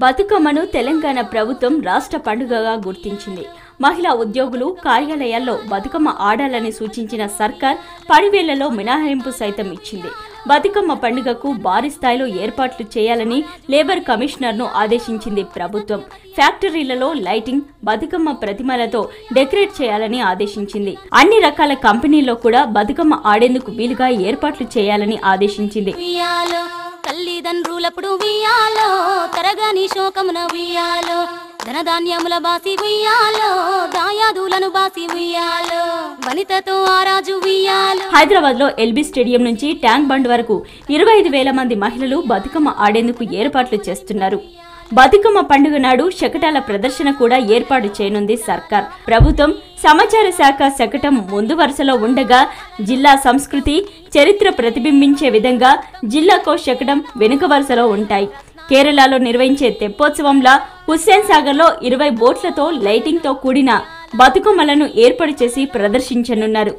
బతుకమ్మను తెలంగాణ ప్రభుత్వం రాష్ట్ర పండుగగా గుర్తించింది. మహిళా ఉద్యోగులు కార్యాలయాల్లో బతుకమ్మ ఆడాలని సూచించిన సర్కార్ పనివేళ్లలో మినహాయింపు సైతం ఇచ్చింది. బతుకమ్మ పండుగకు భారీ స్థాయిలో ఏర్పాట్లు చేయాలని లేబర్ కమిషనర్ను ఆదేశించింది ప్రభుత్వం. ఫ్యాక్టరీలలో లైటింగ్, బతుకమ్మ ప్రతిమలతో డెకరేట్ చేయాలని ఆదేశించింది. అన్ని రకాల కంపెనీల్లో కూడా బతుకమ్మ ఆడేందుకు వీలుగా ఏర్పాట్లు చేయాలని ఆదేశించింది. తల్లిదండ్రులప్పుడు వియాలో తరగని శోకమున వియాలో ధనధాన్యముల బాసి వియాలో దాయాదులను బాసి వియాలో వనితతో ఆరాజు వియాలో. హైదరాబాద్ లో ఎల్బీ స్టేడియం నుంచి ట్యాంక్ బండ్ వరకు 25,000 మంది మహిళలు బతుకమ్మ ఆడేందుకు ఏర్పాట్లు చేస్తున్నారు. బతుకమ్మ పండుగ నాడు శకటాల ప్రదర్శన కూడా ఏర్పాటు చేయనుంది సర్కార్. ప్రభుత్వం సమాచార శాఖ శకటం ముందు వరుసలో ఉండగా జిల్లా సంస్కృతి చరిత్ర ప్రతిబింబించే విధంగా జిల్లాకో శకటం వెనుక వరుసలో ఉంటాయి. కేరళలో నిర్వహించే తెప్పోత్సవంలా హుస్సేన్ సాగర్ లో 20 బోట్లతో లైటింగ్ తో కూడిన బతుకమ్మలను ఏర్పాటు చేసి ప్రదర్శించనున్నారు.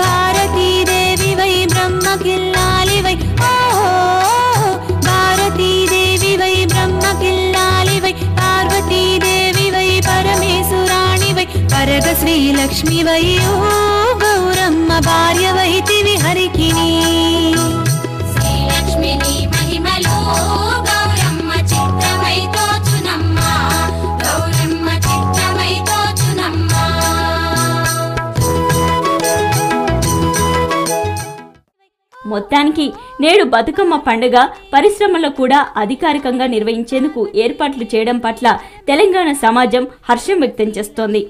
భారతీదేవి వై బ్రహ్మ కిల్లాలి వై భారతీదేవి వై బ్రహ్మ కిల్లాలి వై పార్వతీదేవి వై పరమేశ్వరాణి వై పరగ శ్రీలక్ష్మి వై ఓ గౌరమ్మ భార్య వైతివి హరికిని శ్రీలక్ష్మిని మహిమలో గౌరమ్మ చిత్రమై తోచునమ్మ గౌరమ్మ చిత్రమై తోచునమ్మ. మొత్తానికి నేడు బతుకమ్మ పండుగ పరిశ్రమలో కూడా అధికారికంగా నిర్వహించేందుకు ఏర్పాట్లు చేయడం పట్ల తెలంగాణ సమాజం హర్షం వ్యక్తం చేస్తోంది.